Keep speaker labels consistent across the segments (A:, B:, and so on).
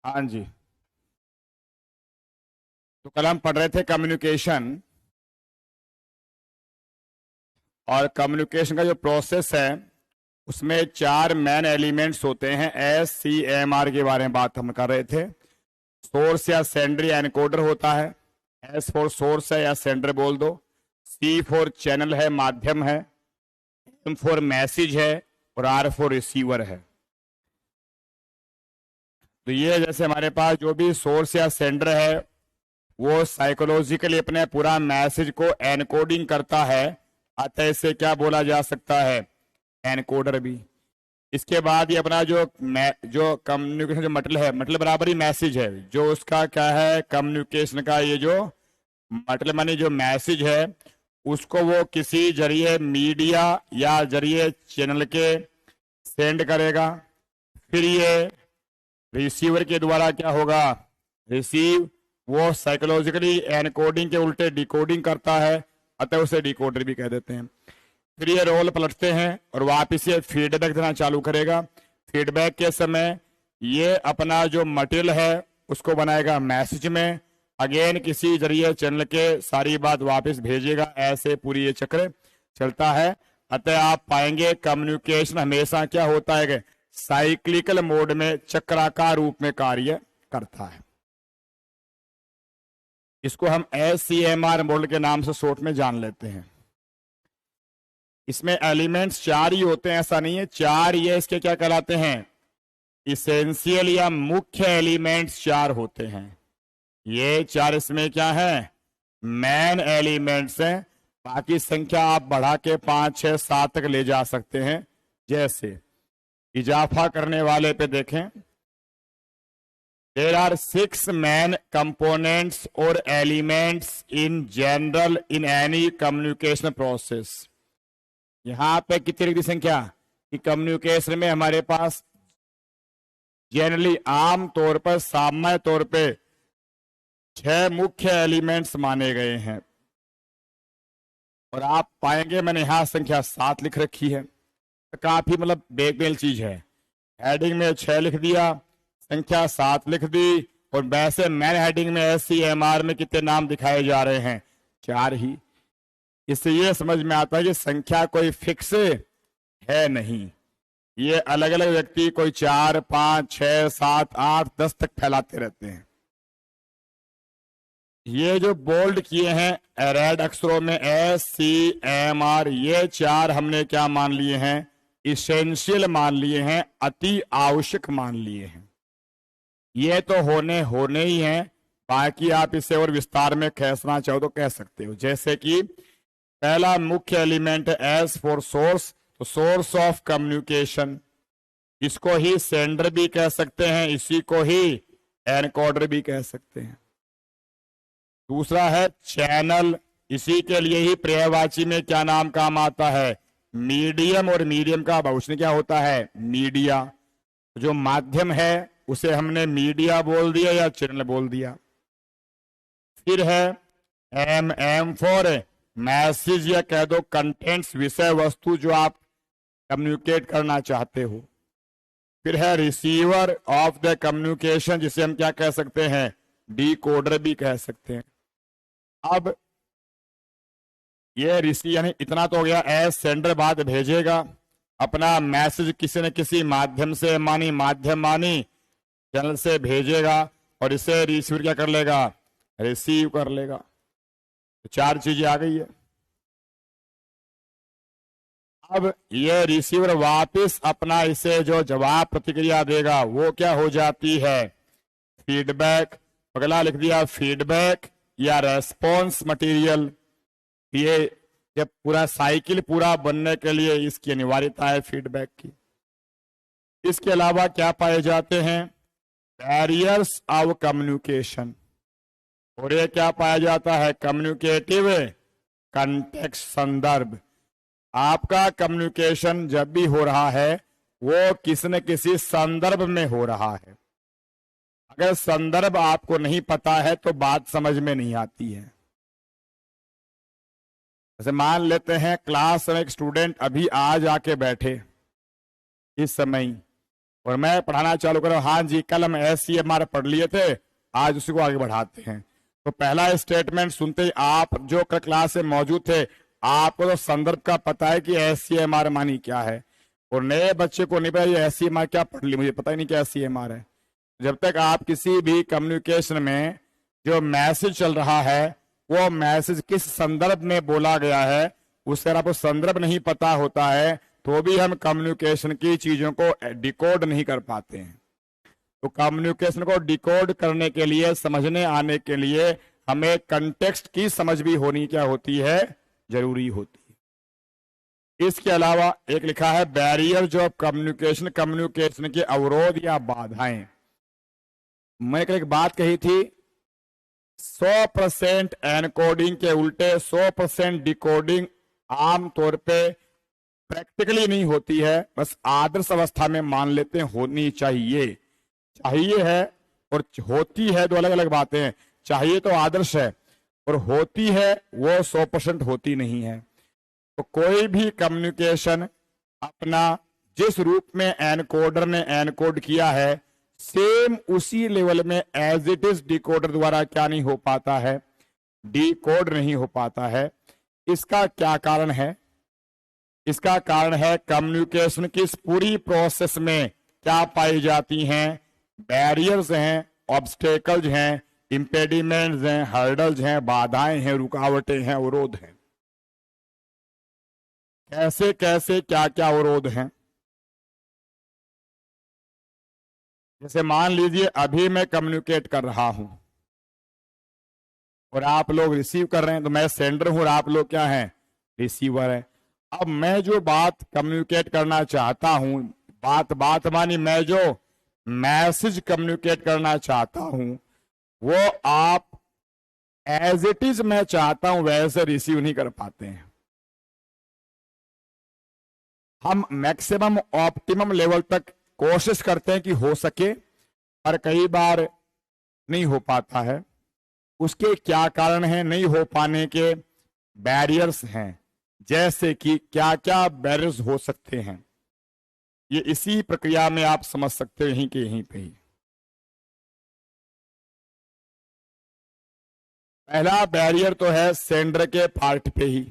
A: हाँ जी। तो कल हम पढ़ रहे थे कम्युनिकेशन, और कम्युनिकेशन का जो प्रोसेस है उसमें चार मेन एलिमेंट्स होते हैं। SCMR के बारे में बात हम कर रहे थे। सोर्स या सेंडर या एनकोडर होता है। S फॉर सोर्स है या सेंडर बोल दो। C फॉर चैनल है, माध्यम है। M फॉर मैसेज है और R फॉर रिसीवर है। तो ये जैसे हमारे पास जो भी सोर्स या सेंडर है वो साइकोलॉजिकली अपने पूरा मैसेज को एनकोडिंग करता है, अतः इसे क्या बोला जा सकता है, एनकोडर भी। इसके बाद ये अपना जो कम्युनिकेशन जो मतलब बराबर ही मैसेज है, जो उसका क्या है कम्युनिकेशन का ये जो मतलब मानी जो मैसेज है उसको वो किसी जरिए मीडिया या जरिए चैनल के सेंड करेगा। फिर ये रिसीवर के द्वारा क्या होगा, रिसीव, वो साइकोलॉजिकली एनकोडिंग के उल्टे डिकोडिंग करता है, अतः उसे डिकोडर भी कह देते हैं। फिर ये रोल पलटते हैं और वापिस ये फीडबैक देना चालू करेगा। फीडबैक के समय ये अपना जो मटेरियल है उसको बनाएगा मैसेज में, अगेन किसी जरिए चैनल के सारी बात वापस भेजेगा। ऐसे पूरी ये चक्र चलता है। अतः आप पाएंगे कम्युनिकेशन हमेशा क्या होता है, साइक्लिकल मोड में चक्राकार रूप में कार्य करता है। इसको हम SCMR मॉडल के नाम से शॉर्ट में जान लेते हैं। इसमें एलिमेंट्स चार ही होते हैं, ऐसा नहीं है, चार ये इसके क्या कहलाते हैं, इसेंशियल या मुख्य एलिमेंट्स चार होते हैं। ये चार इसमें क्या है, मेन एलिमेंट्स हैं। बाकी संख्या आप बढ़ा के 5, 6, 7 तक ले जा सकते हैं। जैसे इजाफा करने वाले पे देखें, there are 6 main components or elements in general in any communication process। यहां पे कितनी लिखी संख्या कि कम्युनिकेशन में हमारे पास जनरली आम तौर पर सामान्य तौर पे 6 मुख्य एलिमेंट्स माने गए हैं। और आप पाएंगे मैंने यहां संख्या 7 लिख रखी है, तो काफी मतलब बेमेल चीज है। हेडिंग में 6 लिख दिया, संख्या 7 लिख दी, और वैसे मैन हेडिंग में SCMR में कितने नाम दिखाए जा रहे हैं, 4 ही। इससे ये समझ में आता है कि संख्या कोई फिक्स है नहीं, ये अलग अलग व्यक्ति कोई 4, 5, 6, 7, 8, 10 तक फैलाते रहते हैं। ये जो बोल्ड किए हैं रेड अक्षरों में SCMR, ये 4 हमने क्या मान लिए हैं, इसेंशियल मान लिए हैं, अति आवश्यक मान लिए हैं। ये तो होने ही हैं, बाकी आप इसे और विस्तार में कहना चाहो तो कह सकते हो। जैसे कि पहला मुख्य एलिमेंट है S फॉर सोर्स, तो सोर्स ऑफ कम्युनिकेशन, इसको ही सेंडर भी कह सकते हैं, इसी को ही एनकोडर भी कह सकते हैं। दूसरा है चैनल, इसी के लिए ही पर्यायवाची में क्या नाम काम आता है, मीडियम, और मीडियम का बहुवचन क्या होता है, मीडिया। जो माध्यम है उसे हमने मीडिया बोल दिया या चैनल बोल दिया। फिर है M फॉर मैसेज, या कह दो कंटेंट्स, विषय वस्तु जो आप कम्युनिकेट करना चाहते हो। फिर है रिसीवर ऑफ द कम्युनिकेशन, जिसे हम क्या कह सकते हैं, डिकोडर भी कह सकते हैं। अब ये रिसीव यानी इतना तो हो गया, एज सेंडर बाद भेजेगा अपना मैसेज किसी न किसी माध्यम से, माध्यम मानी चैनल से भेजेगा, और इसे रिसीवर क्या कर लेगा, रिसीव कर लेगा। तो 4 चीजें आ गई है। अब ये रिसीवर वापस अपना इसे जो जवाब प्रतिक्रिया देगा वो क्या हो जाती है, फीडबैक। अगला लिख दिया फीडबैक या रेस्पॉन्स मटेरियल। ये जब पूरा साइकिल पूरा बनने के लिए इसकी अनिवार्यता है फीडबैक की। इसके अलावा क्या पाए जाते हैं, बैरियर्स ऑफ कम्युनिकेशन, और ये क्या पाया जाता है, कम्युनिकेटिव कंटेक्स्ट, संदर्भ। आपका कम्युनिकेशन जब भी हो रहा है वो किसी न किसी संदर्भ में हो रहा है। अगर संदर्भ आपको नहीं पता है तो बात समझ में नहीं आती है। जैसे मान लेते हैं क्लास में एक स्टूडेंट अभी आज आके बैठे इस समय, और मैं पढ़ाना चालू करूं, हाँ जी कल हम SCMR पढ़ लिए थे, आज उसी को आगे बढ़ाते हैं। तो पहला स्टेटमेंट सुनते ही आप जो क्लास में मौजूद थे, आपको तो संदर्भ का पता है कि SCMR मानी क्या है, और नए बच्चे को नहीं पता ये SCMR क्या पढ़ ली, मुझे पता ही नहीं क्या SCMR है। जब तक आप किसी भी कम्युनिकेशन में जो मैसेज चल रहा है वो मैसेज किस संदर्भ में बोला गया है, उससे आपको संदर्भ नहीं पता होता है तो भी हम कम्युनिकेशन की चीजों को डिकोड नहीं कर पाते हैं। तो कम्युनिकेशन को डिकोड करने के लिए, समझने आने के लिए हमें कंटेक्स्ट की समझ भी होनी क्या होती है, जरूरी होती है। इसके अलावा एक लिखा है बैरियर ऑफ कम्युनिकेशन, कम्युनिकेशन के अवरोध या बाधाएं। मैंने एक बात कही थी, 100% एनकोडिंग के उल्टे 100% डिकोडिंग आमतौर पे प्रैक्टिकली नहीं होती है, बस आदर्श अवस्था में मान लेते हैं होनी चाहिए। चाहिए है और होती है दो अलग अलग बातें हैं। चाहिए तो आदर्श है और होती है वो 100% होती नहीं है। तो कोई भी कम्युनिकेशन अपना जिस रूप में एनकोडर ने एनकोड किया है, सेम उसी लेवल में एज इट इज डिकोडर द्वारा क्या नहीं हो पाता है, डिकोड नहीं हो पाता है। इसका क्या कारण है? इसका कारण है कम्युनिकेशन की इस पूरी प्रोसेस में क्या पाई जाती हैं, बैरियर्स हैं, ऑब्स्टेकल्स हैं, इंपेडिमेंट्स हैं, हर्डल्स हैं, बाधाएं हैं, रुकावटें हैं, अवरोध हैं। कैसे कैसे क्या क्या अवरोध हैं? जैसे मान लीजिए अभी मैं कम्युनिकेट कर रहा हूं और आप लोग रिसीव कर रहे हैं, तो मैं सेंडर हूं और आप लोग क्या हैं, रिसीवर हैं। अब मैं जो बात कम्युनिकेट करना चाहता हूं, बात मानी मैं जो मैसेज कम्युनिकेट करना चाहता हूं वो आप एज इट इज मैं चाहता हूं वैसे रिसीव नहीं कर पाते हैं। हम मैक्सिमम ऑप्टिमम लेवल तक कोशिश करते हैं कि हो सके, पर कई बार नहीं हो पाता है। उसके क्या कारण हैं नहीं हो पाने के? बैरियर्स हैं। जैसे कि क्या क्या बैरियर्स हो सकते हैं, ये इसी प्रक्रिया में आप समझ सकते हैं, यहीं के यहीं पे ही। पहला बैरियर तो है सेंडर के पार्ट पे ही।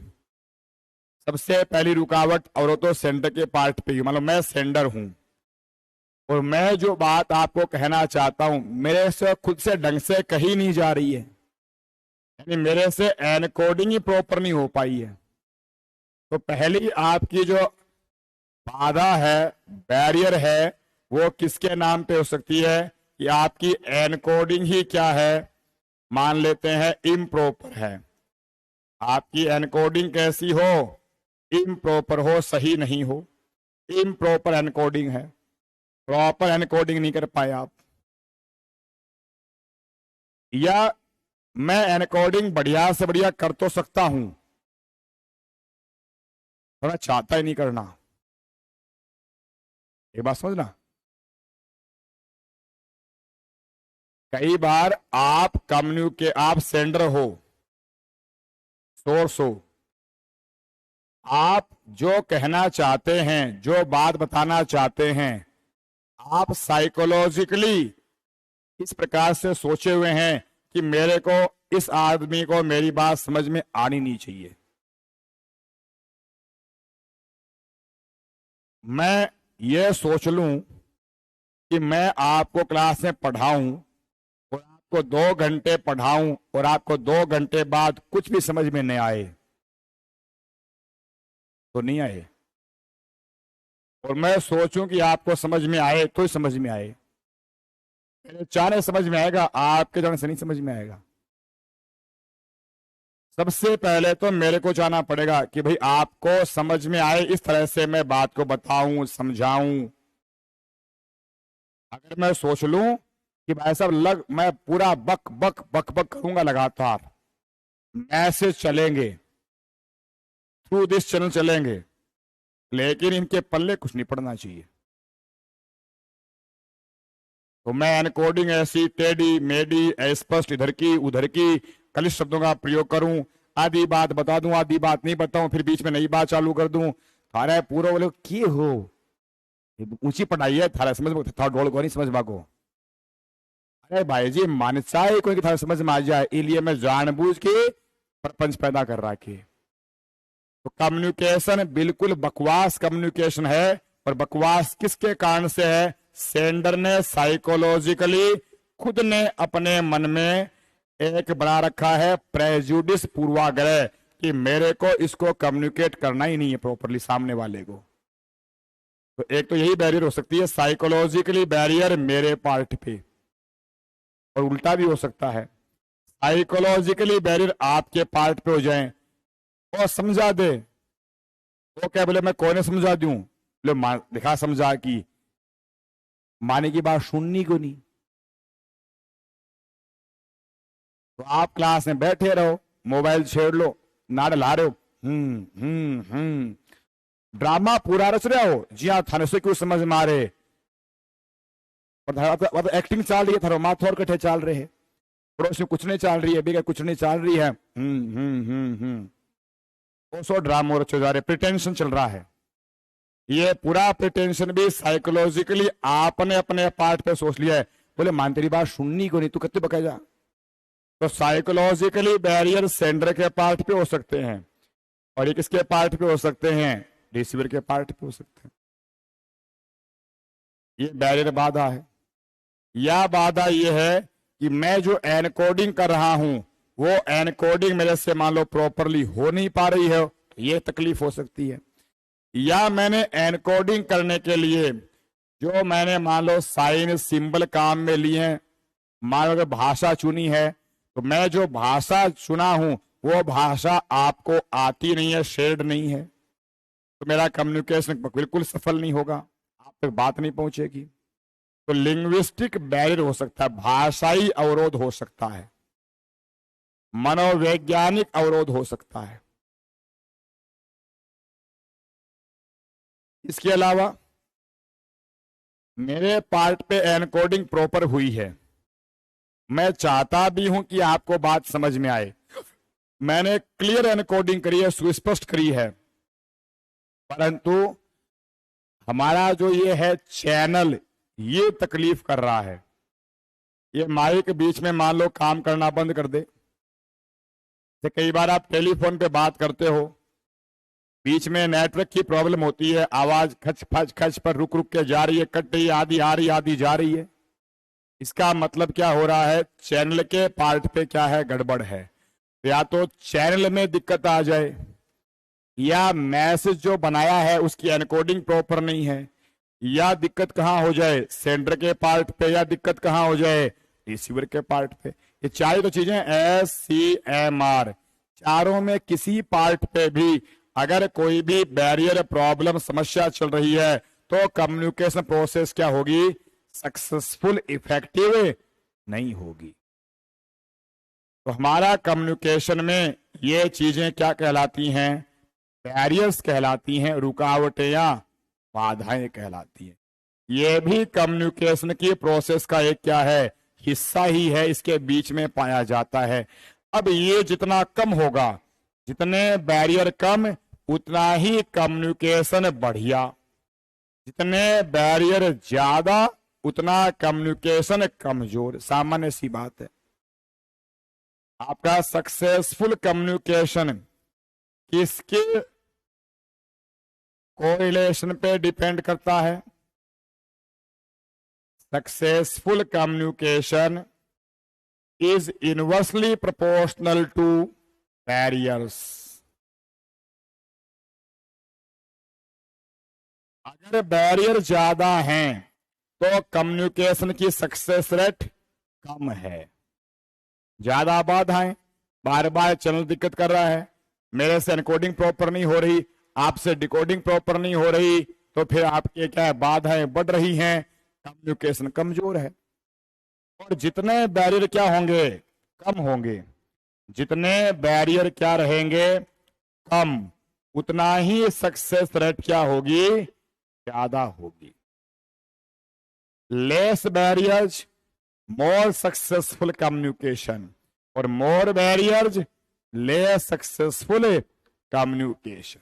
A: सबसे पहली रुकावट और तो सेंडर के पार्ट पे ही। मान लो मैं सेंडर हूं और मैं जो बात आपको कहना चाहता हूं मेरे से खुद से ढंग से कही नहीं जा रही है, यानी मेरे से एनकोडिंग ही प्रॉपर नहीं हो पाई है। तो पहली आपकी जो बाधा है, बैरियर है, वो किसके नाम पे हो सकती है कि आपकी एनकोडिंग ही क्या है, मान लेते हैं इम्प्रॉपर है। आपकी एनकोडिंग कैसी हो, इम्प्रॉपर हो, सही नहीं हो, इम्प्रॉपर एनकोडिंग है, प्रॉपर एनकोडिंग नहीं कर पाए आप। या मैं एनकोडिंग बढ़िया से बढ़िया कर तो सकता हूं, थोड़ा चाहता ही नहीं करना। ये बात समझना। कई बार आप सेंडर हो, सोर्स हो, आप जो कहना चाहते हैं, जो बात बताना चाहते हैं, आप साइकोलॉजिकली इस प्रकार से सोचे हुए हैं कि मेरे को, इस आदमी को मेरी बात समझ में आनी नहीं चाहिए। मैं ये सोच लूं कि मैं आपको क्लास में पढ़ाऊं और आपको 2 घंटे पढ़ाऊं और आपको 2 घंटे बाद कुछ भी समझ में नहीं आए तो नहीं आए, और मैं सोचूं कि आपको समझ में आए तो ही समझ में आए। मेरे चाहने समझ में आएगा, आपके जाने से नहीं समझ में आएगा। सबसे पहले तो मेरे को चाहना पड़ेगा कि भाई आपको समझ में आए, इस तरह से मैं बात को बताऊं, समझाऊं। अगर मैं सोच लूं कि भाई साहब मैं पूरा बक बक बक बक करूंगा लगातार, मैसेज चलेंगे, थ्रू दिस चैनल चलेंगे, लेकिन इनके पल्ले कुछ नहीं पड़ना चाहिए। तो मैं एनकोडिंग ऐसी टेढ़ी मेढ़ी, अस्पष्ट, इधर की उधर की कलिश शब्दों का प्रयोग करूं, आधी बात बता दूं, आधी बात नहीं बताऊं, फिर बीच में नई बात चालू कर दूं। अरे पूरा बोले की हो, ऊंची पढ़ाई है, थारा समझ में था ढोल को नहीं समझ बाको। अरे भाई जी मानसा है कोई थारा समझ में आ जाए, इसलिए मैं जानबूझ के प्रपंच पैदा कर रहा के। तो कम्युनिकेशन बिल्कुल बकवास कम्युनिकेशन है, और बकवास किसके कारण से है? सेंडर ने साइकोलॉजिकली खुद ने अपने मन में एक बना रखा है प्रेजुडिस, पूर्वाग्रह, कि मेरे को इसको कम्युनिकेट करना ही नहीं है प्रॉपरली सामने वाले को। तो एक तो यही बैरियर हो सकती है, साइकोलॉजिकली बैरियर मेरे पार्ट पे, और उल्टा भी हो सकता है, साइकोलॉजिकली बैरियर आपके पार्ट पे हो जाए और समझा दे। वो क्या बोले मैं कौन समझा दूं? बोले दिखा समझा कि माने की बात सुननी को नहीं। तो आप क्लास में बैठे रहो, मोबाइल छेड़ लो, नाड़ ला रहे हो, ड्रामा पूरा रच रहे हो। जी हाँ, थाने से क्यों समझ में आ रहे, एक्टिंग चल रही है, थारो माथ और कट्ठे चल रहे हैं, पड़ोस में कुछ नहीं चल रही है, बेगा कुछ नहीं चल रही है, वो सो ड्रामा रचे जा रहे, प्रिटेंशन चल रहा है। ये पूरा प्रिटेंशन भी साइकोलॉजिकली आपने अपने पार्ट पे सोच लिया है। बोले मान तेरी बात सुननी को नहीं, तू कितने बका जा। तो साइकोलॉजिकली बैरियर सेंडर के पार्ट पे हो सकते हैं, और ये किसके पार्ट पे हो सकते हैं? रिसीवर के पार्ट पे हो सकते हैं। ये बैरियर बाधा है। या बाधा ये है कि मैं जो एनकोडिंग कर रहा हूं वो एनकोडिंग मेरे से मान लो प्रॉपरली हो नहीं पा रही है, तो ये तकलीफ हो सकती है। या मैंने एनकोडिंग करने के लिए जो मैंने मान लो साइन सिंबल काम में लिए हैं, मान लो अगर भाषा चुनी है, तो मैं जो भाषा चुना हूं वो भाषा आपको आती नहीं है, शेयर्ड नहीं है, तो मेरा कम्युनिकेशन बिल्कुल सफल नहीं होगा, आप तक बात नहीं पहुंचेगी। तो लिंग्विस्टिक बैरियर हो सकता है, भाषाई अवरोध हो सकता है, मनोवैज्ञानिक अवरोध हो सकता है। इसके अलावा मेरे पार्ट पे एनकोडिंग प्रॉपर हुई है, मैं चाहता भी हूं कि आपको बात समझ में आए, मैंने क्लियर एनकोडिंग करी है, सुस्पष्ट करी है, परंतु हमारा जो ये है चैनल ये तकलीफ कर रहा है। ये माइक बीच में मान लो काम करना बंद कर दे। तो कई बार आप टेलीफोन पे बात करते हो, बीच में नेटवर्क की प्रॉब्लम होती है, आवाज खच फच खच पर रुक रुक के जा रही है, कट रही है, आधी आ रही आधी जा रही है। इसका मतलब क्या हो रहा है? चैनल के पार्ट पे क्या है? गड़बड़ है। या तो चैनल में दिक्कत आ जाए, या मैसेज जो बनाया है उसकी एनकोडिंग प्रॉपर नहीं है, या दिक्कत कहां हो जाए? सेंडर के पार्ट पे, या दिक्कत कहां हो जाए? रिसीवर के पार्ट पे। ये चार तो चीजें SCMR, चारों में किसी पार्ट पे भी अगर कोई भी बैरियर प्रॉब्लम समस्या चल रही है तो कम्युनिकेशन प्रोसेस क्या होगी? सक्सेसफुल, इफेक्टिव नहीं होगी। तो हमारा कम्युनिकेशन में ये चीजें क्या कहलाती हैं? बैरियर्स कहलाती हैं, रुकावटें या बाधाएं कहलाती हैं। ये भी कम्युनिकेशन की प्रोसेस का एक क्या है? हिस्सा ही है, इसके बीच में पाया जाता है। अब ये जितना कम होगा, जितने बैरियर कम उतना ही कम्युनिकेशन बढ़िया, जितने बैरियर ज्यादा उतना कम्युनिकेशन कमजोर। सामान्य सी बात है। आपका सक्सेसफुल कम्युनिकेशन किसके कोरिलेशन पे डिपेंड करता है? Successful communication is inversely proportional to barriers. अगर बैरियर ज्यादा हैं तो कम्युनिकेशन की सक्सेस रेट कम है। ज्यादा बाधाएं, बार बार चैनल दिक्कत कर रहा है, मेरे से एनकोडिंग प्रॉपर नहीं हो रही, आपसे डिकोडिंग प्रॉपर नहीं हो रही, तो फिर आपके क्या है? बाधाएं बढ़ रही हैं, कम्युनिकेशन कमजोर है। और जितने बैरियर क्या होंगे? कम होंगे। जितने बैरियर क्या रहेंगे? कम, उतना ही सक्सेस रेट क्या होगी? ज्यादा होगी। Less barriers, more successful communication, और more barriers, less successful communication।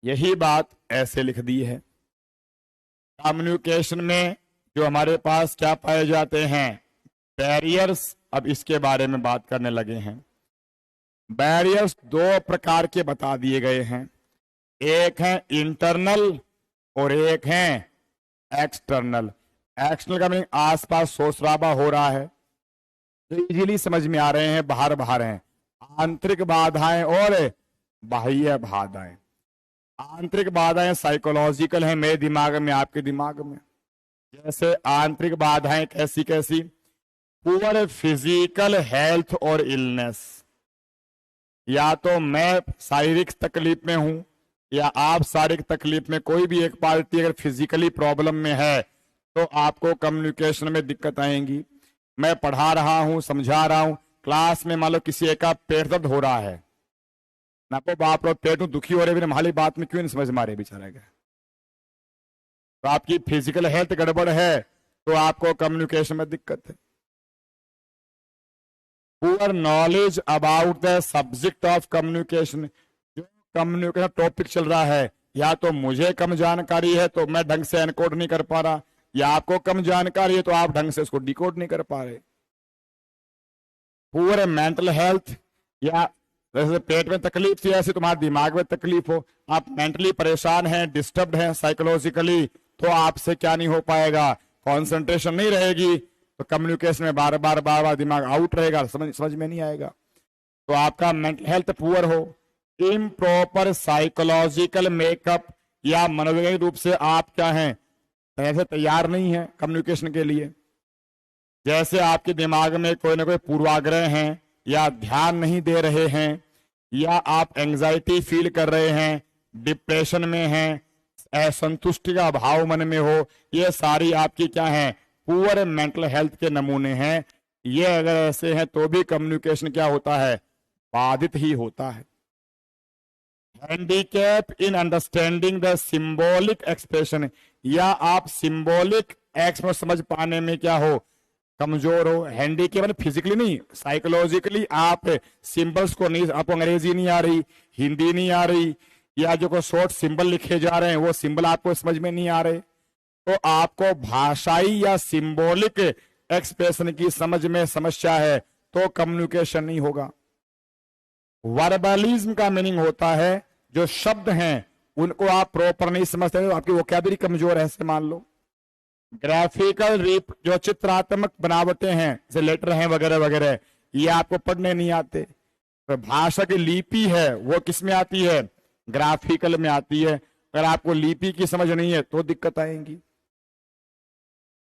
A: यही बात ऐसे लिख दी है। कम्युनिकेशन में जो हमारे पास क्या पाए जाते हैं, बैरियर्स। अब इसके बारे में बात करने लगे हैं। बैरियर्स दो प्रकार के बता दिए गए हैं, एक है इंटरनल और एक है एक्सटर्नल। एक्सटर्नल का मीनिंग आसपास शोर शराबा हो रहा है, तो इजीली समझ में आ रहे हैं, बाहर बाहर हैं। आंतरिक बाधाएं और बाह्य बाधाएं। आंतरिक बाधाएं साइकोलॉजिकल हैं, मेरे दिमाग में, आपके दिमाग में। जैसे आंतरिक बाधाएं कैसी कैसी, पुअर फिजिकल हेल्थ और इलनेस। या तो मैं शारीरिक तकलीफ में हूं या आप शारीरिक तकलीफ में, कोई भी एक पार्टी अगर फिजिकली प्रॉब्लम में है तो आपको कम्युनिकेशन में दिक्कत आएंगी। मैं पढ़ा रहा हूं, समझा रहा हूं, क्लास में मान लो किसी एक का पेट दर्द हो रहा है, ना तो बाप रो पेट दुखी हो रहे, हमारी बात में क्यों नहीं समझ मारे बेचारे गए। तो आपकी फिजिकल हेल्थ गड़बड़ है तो आपको कम्युनिकेशन में दिक्कत है। Poor knowledge about the subject of communication. जो कम्युनिकेशन टॉपिक चल रहा है, या तो मुझे कम जानकारी है तो मैं ढंग से एनकोड नहीं कर पा रहा, या आपको कम जानकारी है तो आप ढंग से उसको डिकोड नहीं कर पा रहे। पुअर मेंटल हेल्थ, या जैसे पेट में तकलीफ थी ऐसे तुम्हारे दिमाग में तकलीफ हो, आप मेंटली परेशान हैं, डिस्टर्ब्ड हैं साइकोलॉजिकली, तो आपसे क्या नहीं हो पाएगा, कंसंट्रेशन नहीं रहेगी, तो कम्युनिकेशन में बार बार दिमाग आउट रहेगा, समझ में नहीं आएगा। तो आपका मेंटल हेल्थ पुअर हो। इम्प्रॉपर साइकोलॉजिकल मेकअप, या मनोवैज्ञानिक रूप से आप क्या हैं, ऐसे तैयार नहीं है कम्युनिकेशन के लिए। जैसे आपके दिमाग में कोई ना कोई पूर्वाग्रह हैं, या ध्यान नहीं दे रहे हैं, या आप एंजाइटी फील कर रहे हैं, डिप्रेशन में हैं, असंतुष्टि का भाव मन में हो, ये सारी आपकी क्या है, पुअर मेंटल हेल्थ के नमूने हैं। ये अगर ऐसे हैं तो भी कम्युनिकेशन क्या होता है, बाधित ही होता है। Handicap in understanding the symbolic expression, या आप सिंबॉलिक एक्सप्रेशन समझ पाने में क्या हो, कमजोर हो। हैंडीकैप मतलब फिजिकली नहीं, साइकोलॉजिकली आप सिंबल्स को नहीं, आपको अंग्रेजी नहीं आ रही, हिंदी नहीं आ रही, या जो को शॉर्ट सिंबल लिखे जा रहे हैं वो सिंबल आपको समझ में नहीं आ रहे, तो आपको भाषाई या सिंबॉलिक एक्सप्रेशन की समझ में समस्या है तो कम्युनिकेशन नहीं होगा। वर्बलिज्म का मीनिंग होता है जो शब्द हैं उनको आप प्रॉपर नहीं समझते, तो आपकी वोकैबुलरी कमजोर है, ऐसे मान लो। ग्राफिकल रीप, जो चित्रात्मक बनावटें हैं जैसे लेटर हैं वगैरह वगैरह, ये आपको पढ़ने नहीं आते। तो भाषा की लिपि है वो किस में आती है, ग्राफिकल में आती है। अगर आपको लिपि की समझ नहीं है तो दिक्कत आएगी।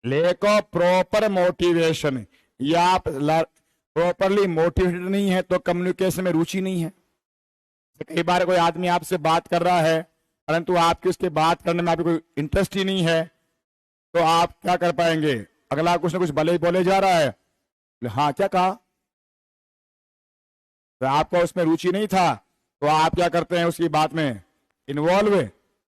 A: लेक ऑफ प्रॉपर मोटिवेशन, या आप प्रॉपरली मोटिवेटेड नहीं है तो कम्युनिकेशन में रुचि नहीं है। कई बार कोई आदमी आपसे बात कर रहा है परंतु आपकी उसके बात करने में आपको कोई इंटरेस्ट ही नहीं है, तो आप क्या कर पाएंगे, अगला कुछ ना कुछ भले बोले जा रहा है, हाँ क्या कहा, तो आपको उसमें रुचि नहीं था, तो आप क्या करते हैं, उसकी बात में इन्वॉल्व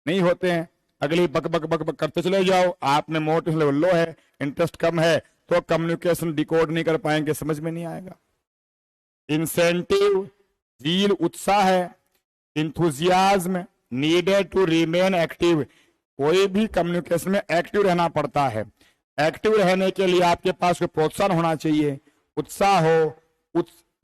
A: नहीं होते हैं, अगली बक बक बक बक करते चले जाओ। आप में मोटिवेशन लेवल लो है, इंटरेस्ट कम है, तो कम्युनिकेशन डिकोड नहीं कर पाएंगे, समझ में नहीं आएगा। इंसेंटिव, जील, उत्साह है, enthusiasm, needed to remain active. कोई भी कम्युनिकेशन में एक्टिव रहना पड़ता है। एक्टिव रहने के लिए आपके पास कोई प्रोत्साहन होना चाहिए, उत्साह हो,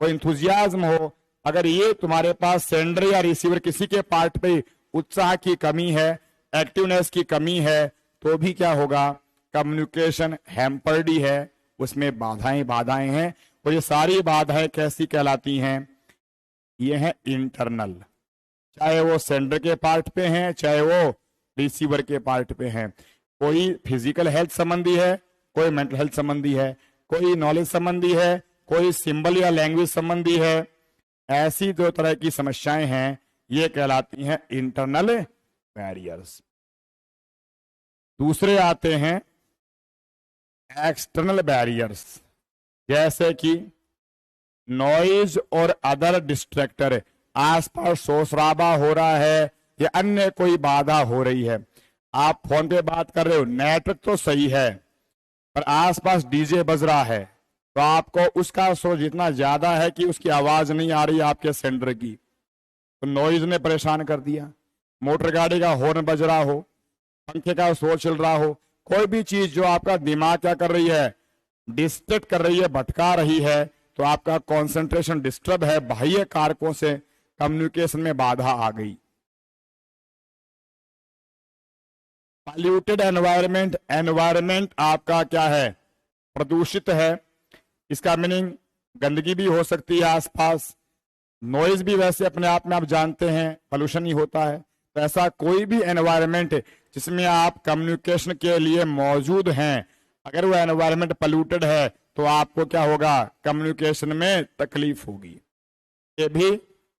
A: इंथुजियाज्म हो। अगर ये तुम्हारे पास सेंडर या रिसीवर किसी के पार्ट पे उत्साह की कमी है, एक्टिवनेस की कमी है, तो भी क्या होगा, कम्युनिकेशन हैम्पर्ड ही है, उसमें बाधाएं हैं। और ये सारी बाधाएं कैसी कहलाती हैं, ये है इंटरनल, चाहे वो सेंडर के पार्ट पे हैं चाहे वो रिसीवर के पार्ट पे हैं। कोई फिजिकल हेल्थ संबंधी है, कोई मेंटल हेल्थ संबंधी है, कोई नॉलेज संबंधी है, कोई सिंबल या लैंग्वेज संबंधी है। ऐसी दो तरह की समस्याएं हैं, ये कहलाती हैं इंटरनल बैरियर्स। दूसरे आते हैं एक्सटर्नल बैरियर्स, जैसे कि नॉइज और अदर डिस्ट्रैक्टर, आसपास शोर शराबा हो रहा है या अन्य कोई बाधा हो रही है। आप फोन पे बात कर रहे हो, नेटवर्क तो सही है पर आसपास डीजे बज रहा है, तो आपको उसका शोर जितना ज्यादा है कि उसकी आवाज नहीं आ रही आपके सेंडर की, तो नॉइज ने परेशान कर दिया। मोटर गाड़ी का हॉर्न बज रहा हो, पंखे का शोर चल रहा हो, कोई भी चीज जो आपका दिमाग क्या कर रही है, डिस्ट्रैक्ट कर रही है, भटका रही है, तो आपका कंसंट्रेशन डिस्टर्ब है, बाह्य कारकों से कम्युनिकेशन में बाधा आ गई। पॉल्यूटेड एनवायरनमेंट, एनवायरनमेंट आपका क्या है, प्रदूषित है। इसका मीनिंग गंदगी भी हो सकती है आसपास, नॉइज भी वैसे अपने आप में आप जानते हैं पोल्यूशन ही होता है। तो ऐसा कोई भी एनवायरनमेंट जिसमें आप कम्युनिकेशन के लिए मौजूद हैं, अगर वो एनवायरनमेंट पोल्यूटेड है तो आपको क्या होगा, कम्युनिकेशन में तकलीफ होगी। ये भी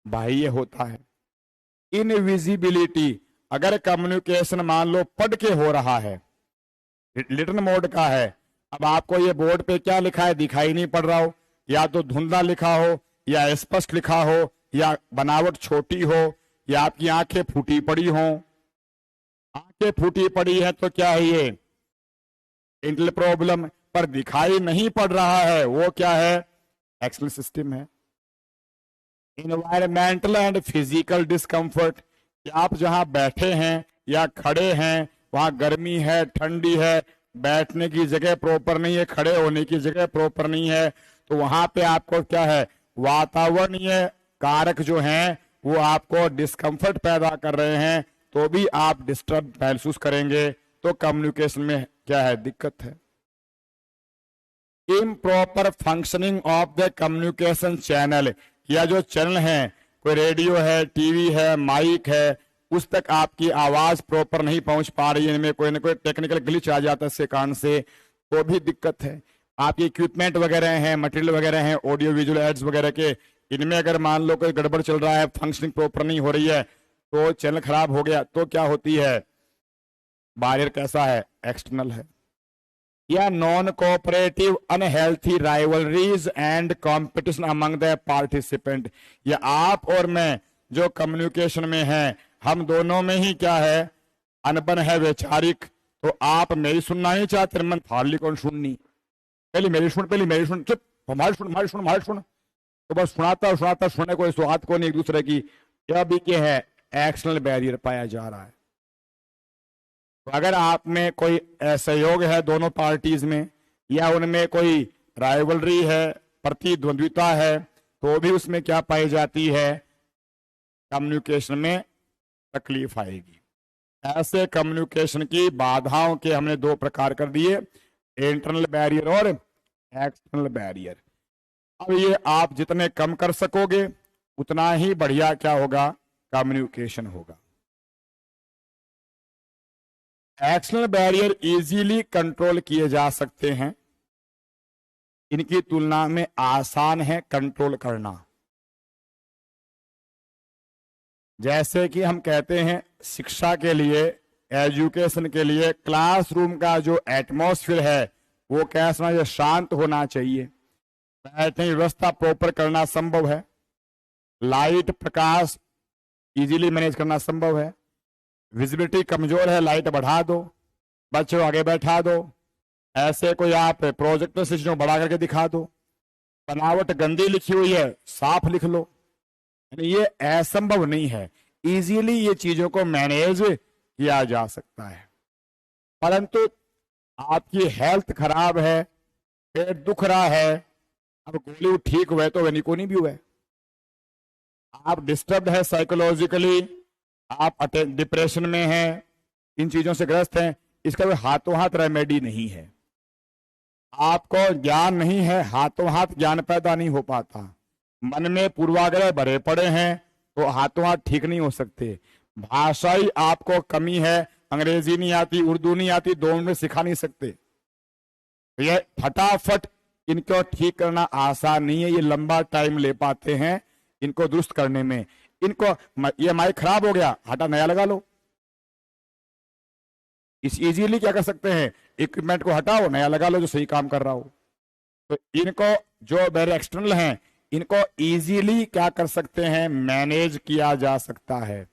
A: बाह्य होता है। इनविजिबिलिटी, अगर कम्युनिकेशन मान लो पढ़ के हो रहा है, रिटन मोड का है, अब आपको ये बोर्ड पे क्या लिखा है दिखाई नहीं पड़ रहा हो, या तो धुंधला लिखा हो या स्पष्ट लिखा हो या बनावट छोटी हो या आपकी आंखें फूटी पड़ी हो। आंखें फूटी पड़ी है तो क्या है, ये इंटेल प्रॉब्लम, पर दिखाई नहीं पड़ रहा है, वो क्या है, एक्सटर्नल सिस्टम है। इन्वायरमेंटल एंड फिजिकल डिस्कम्फर्ट, आप जहां बैठे हैं या खड़े हैं वहां गर्मी है, ठंडी है, बैठने की जगह प्रॉपर नहीं है, खड़े होने की जगह प्रॉपर नहीं है, तो वहां पे आपको क्या है, वातावरणीय कारक जो हैं वो आपको डिस्कम्फर्ट पैदा कर रहे हैं, तो भी आप डिस्टर्ब महसूस करेंगे, तो कम्युनिकेशन में क्या है, दिक्कत है। Improper functioning of the communication channel, या जो चैनल है, कोई रेडियो है, टीवी है, माइक है, उस तक आपकी आवाज प्रॉपर नहीं पहुंच पा रही है, इनमें कोई ना कोई टेक्निकल ग्लिच आ जाता है इसके कारण से, तो भी दिक्कत है। आपके इक्विपमेंट वगैरह हैं, मटेरियल वगैरह हैं, ऑडियो विजुअल एड्स वगैरह के, इनमें अगर मान लो कोई गड़बड़ चल रहा है, फंक्शनिंग प्रॉपर नहीं हो रही है, तो चैनल खराब हो गया, तो क्या होती है, बैरियर कैसा है, एक्सटर्नल है। या non cooperative unhealthy rivalries and competition among the participant, या आप और मैं जो कम्युनिकेशन में हैं, हम दोनों में ही क्या है, अनबन है, वैचारिक, तो आप मेरी सुनना नहीं चाहते, मन फाड़ली कौन सुननी, पहले मेरी सुन, पहले मेरी सुन, चुप, हमारी सुन, हमारी सुन, हमारी सुन, तो बस सुनाता सुनाता सुनने कोई स्वाद को नहीं एक दूसरे की, यह भी क्या है, एक्सटर्नल बैरियर पाया जा रहा है। तो अगर आप में कोई सहयोग है दोनों पार्टीज में, या उनमें कोई राइवलरी है, प्रतिद्वंद्विता है, तो भी उसमें क्या पाई जाती है, कम्युनिकेशन में तकलीफ आएगी। ऐसे कम्युनिकेशन की बाधाओं के हमने दो प्रकार कर दिए, इंटरनल बैरियर और एक्सटर्नल बैरियर। अब ये आप जितने कम कर सकोगे उतना ही बढ़िया क्या होगा, कम्युनिकेशन होगा। एक्सटर्नल बैरियर इजीली कंट्रोल किए जा सकते हैं, इनकी तुलना में आसान है कंट्रोल करना। जैसे कि हम कहते हैं शिक्षा के लिए, एजुकेशन के लिए क्लासरूम का जो एटमॉस्फेयर है वो कैसा, ये शांत होना चाहिए, बैठने की व्यवस्था प्रॉपर करना संभव है, लाइट प्रकाश इजीली मैनेज करना संभव है, विजिबिलिटी कमजोर है, लाइट बढ़ा दो, बच्चों आगे बैठा दो, ऐसे कोई आप प्रोजेक्टर से चीजों बढ़ा करके दिखा दो, बनावट गंदी लिखी हुई है, साफ लिख लो, ये असंभव नहीं है, इजीली ये चीजों को मैनेज किया जा सकता है। परंतु आपकी हेल्थ खराब है, पेट दुख रहा है, अब गोली ठीक हुए तो वैनिको नहीं भी हुए, आप डिस्टर्ब है साइकोलॉजिकली, आप डिप्रेशन में हैं, इन चीजों से ग्रस्त हैं, इसका कोई हाथों हाथ रेमेडी नहीं है। आपको ज्ञान नहीं है, हाथों हाथ ज्ञान पैदा नहीं हो पाता, मन में पूर्वाग्रह भरे पड़े हैं, तो हाथों हाथ ठीक नहीं हो सकते। भाषाई आपको कमी है, अंग्रेजी नहीं आती, उर्दू नहीं आती, 2 मिनट में सिखा नहीं सकते, ये फटाफट इनको ठीक करना आसान नहीं है, ये लंबा टाइम ले पाते हैं इनको दुरुस्त करने में। इनको ये माइक खराब हो गया, हटा नया लगा लो, इस इजीली क्या कर सकते हैं, इक्विपमेंट को हटाओ नया लगा लो जो सही काम कर रहा हो। तो इनको जो मेरे एक्सटर्नल हैं, इनको इजीली क्या कर सकते हैं, मैनेज किया जा सकता है।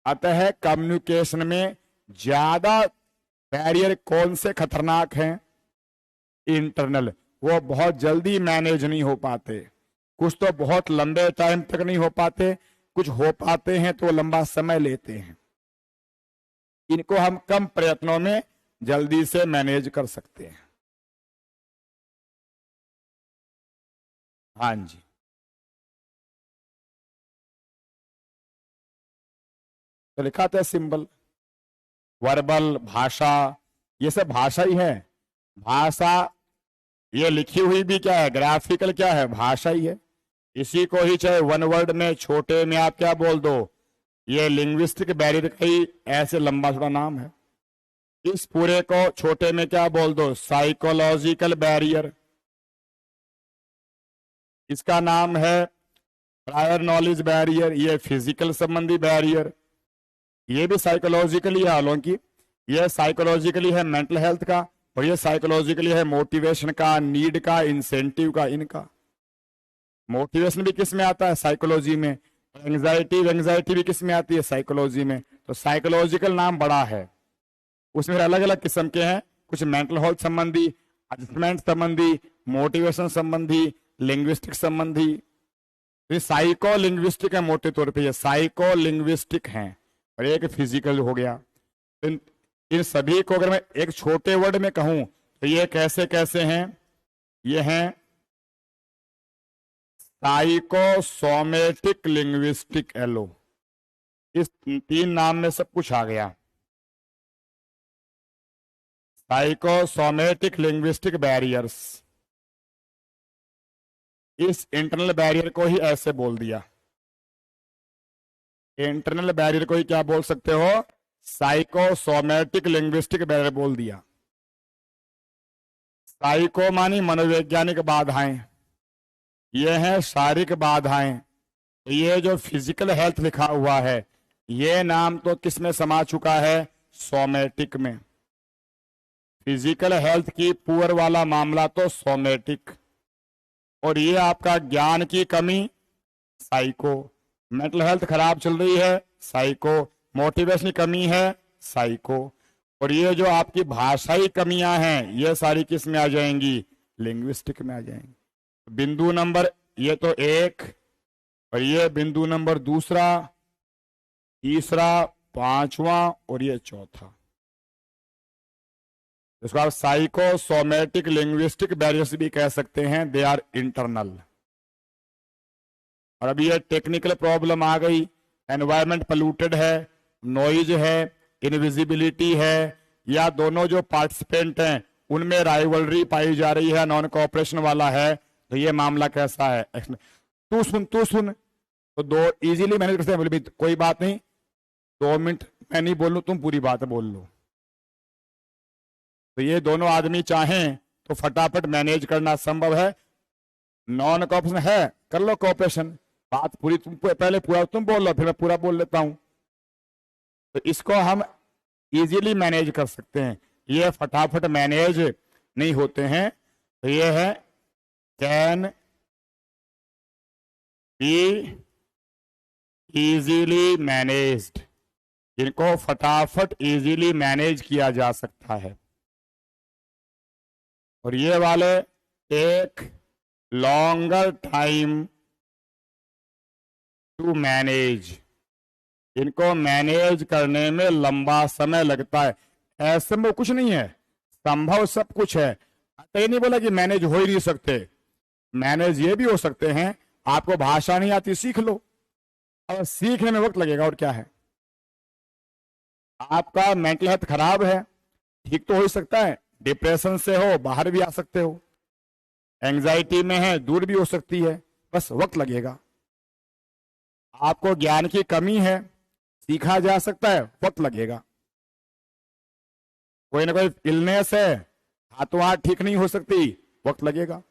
A: अतः कम्युनिकेशन में ज्यादा बैरियर कौन से खतरनाक हैं, इंटरनल, वो बहुत जल्दी मैनेज नहीं हो पाते, कुछ तो बहुत लंबे टाइम तक नहीं हो पाते, कुछ हो पाते हैं तो लंबा समय लेते हैं। इनको हम कम प्रयत्नों में जल्दी से मैनेज कर सकते हैं। हाँ जी, तो लिखा था सिंबल, वर्बल, भाषा, ये सब भाषा ही है। भाषा, ये लिखी हुई भी क्या है, ग्राफिकल क्या है, भाषा ही है। इसी को ही चाहे वन वर्ड में छोटे में आप क्या बोल दो, ये लिंग्विस्टिक बैरियर का ही ऐसे लंबा थोड़ा नाम है। इस पूरे को छोटे में क्या बोल दो, साइकोलॉजिकल बैरियर। इसका नाम है प्रायर नॉलेज बैरियर, ये फिजिकल संबंधी बैरियर, ये भी साइकोलॉजिकली है। हालांकि ये साइकोलॉजिकली है मेंटल हेल्थ का, और ये साइकोलॉजिकली है मोटिवेशन का, नीड का, इंसेंटिव का, इनका। मोटिवेशन भी किस में आता है, साइकोलॉजी में। एंजाइटी भी किस में आती है, साइकोलॉजी में। तो साइकोलॉजिकल नाम बड़ा है, उसमें अलग अलग किस्म के हैं, कुछ मेंटल हेल्थ संबंधी, एडजस्टमेंट संबंधी, मोटिवेशन संबंधी, लिंग्विस्टिक संबंधी। ये साइको लिंग्विस्टिक है, मोटे तौर पे ये साइको लिंग्विस्टिक है, और एक फिजिकल हो गया। इन सभी को अगर मैं एक छोटे वर्ड में कहूं तो ये कैसे कैसे हैं, ये हैं साइकोसोमेटिक लिंग्विस्टिक एलो। इस 3 नाम में सब कुछ आ गया। साइकोसोमेटिक लिंग्विस्टिक बैरियर्स, इस इंटरनल बैरियर को ही ऐसे बोल दिया। इंटरनल बैरियर को ही क्या बोल सकते हो, साइकोसोमेटिक लिंग्विस्टिक बैरियर बोल दिया। साइको मानी मनोवैज्ञानिक बाधाएं, ये हैं शारीरिक बाधाएं। तो ये जो फिजिकल हेल्थ लिखा हुआ है, ये नाम तो किस में समा चुका है, सोमेटिक में। फिजिकल हेल्थ की पुअर वाला मामला तो सोमेटिक, और ये आपका ज्ञान की कमी साइको, मेंटल हेल्थ खराब चल रही है साइको, मोटिवेशन की कमी है साइको, और ये जो आपकी भाषाई कमियां हैं ये सारी किस में आ जाएंगी, लिंग्विस्टिक में आ जाएंगी। बिंदु नंबर ये तो 1, और ये बिंदु नंबर 2, तीसरा, 5वां, और ये 4था। इसको आप साइकोसोमेटिक लिंग्विस्टिक बैरियर्स भी कह सकते हैं, दे आर इंटरनल। और अभी ये टेक्निकल प्रॉब्लम आ गई, एनवायरनमेंट पोल्यूटेड है, नॉइज है, इनविजिबिलिटी है, या दोनों जो पार्टिसिपेंट हैं उनमें राइवलरी पाई जा रही है, नॉन कोऑपरेशन वाला है, तो ये मामला कैसा है, तू सुन, तो 2 इजीली मैनेज कर सकते हैं। बोले कोई बात नहीं, 2 मिनट मैं नहीं बोलूं, तुम पूरी बात बोल लो। तो ये दोनों आदमी चाहें तो फटाफट मैनेज करना संभव है। नॉन कोऑपरेशन है, कर लो कोऑपरेशन, बात पूरी तुम पहले पूरा तुम बोल लो, फिर मैं पूरा बोल लेता हूं। तो इसको हम इजीली मैनेज कर सकते हैं। ये फटाफट मैनेज नहीं होते हैं, तो ये है कैन बी इजीली मैनेज्ड, इनको फटाफट इजीली मैनेज किया जा सकता है। और ये वाले take longer time to manage, इनको मैनेज करने में लंबा समय लगता है। ऐसे में कुछ नहीं है, संभव सब कुछ है। तो ये नहीं बोला कि मैनेज हो ही नहीं सकते, मैनेज ये भी हो सकते हैं। आपको भाषा नहीं आती, सीख लो, और सीखने में वक्त लगेगा, और क्या है। आपका मेंटल हेल्थ खराब है, ठीक तो हो ही सकता है, डिप्रेशन से हो बाहर भी आ सकते हो, एंजाइटी में है दूर भी हो सकती है, बस वक्त लगेगा। आपको ज्ञान की कमी है, सीखा जा सकता है, वक्त लगेगा। कोई ना कोई इलनेस है, हाथों हाथ ठीक नहीं हो सकती, वक्त लगेगा।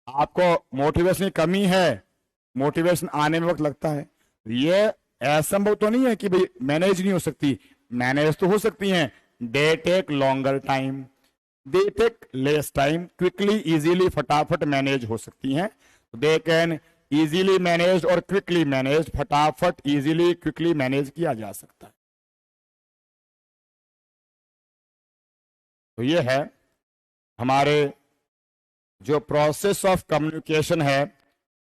A: आपको मोटिवेशन की कमी है, मोटिवेशन आने में वक्त लगता है। ये असंभव तो नहीं है कि भाई मैनेज नहीं हो सकती, मैनेज तो हो सकती हैं। They take longer time, they take less time, quickly easily फटाफट मैनेज हो सकती हैं। दे कैन इजीली मैनेज और क्विकली मैनेज, फटाफट इजीली क्विकली मैनेज किया जा सकता है। तो ये है हमारे जो प्रोसेस ऑफ कम्युनिकेशन है,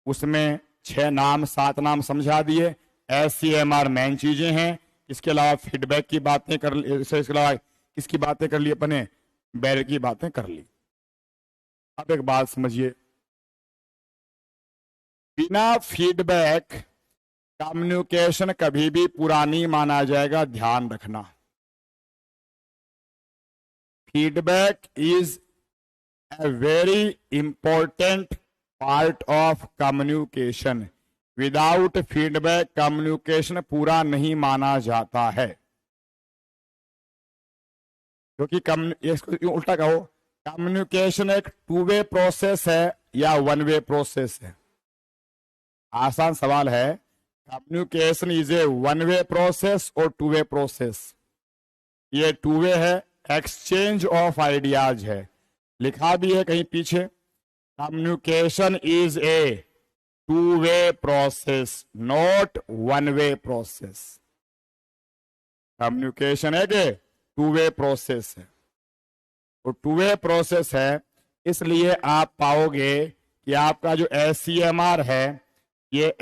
A: उसमें 6 नाम 7 नाम समझा दिए। SCMR मेन चीजें हैं इसके अलावा फीडबैक की बातें कर ली, इसके अलावा किसकी बातें कर ली अपने, बैरियर की बातें कर ली। अब एक बात समझिए, बिना फीडबैक कम्युनिकेशन कभी भी पूरा नहीं माना जाएगा, ध्यान रखना। Feedback is a very important part of communication. Without feedback communication पूरा नहीं माना जाता है, क्योंकि इसको उल्टा कहो, कम्युनिकेशन एक टू वे प्रोसेस है या वन वे प्रोसेस है? आसान सवाल है। Communication is a one way process और टू वे प्रोसेस? ये टू वे है, एक्सचेंज ऑफ आइडियाज है, लिखा भी है कहीं पीछे, communication is a two way process not one way process. Communication है कि टू वे प्रोसेस है, और टू वे प्रोसेस है, इसलिए आप पाओगे कि आपका जो SCMR है ये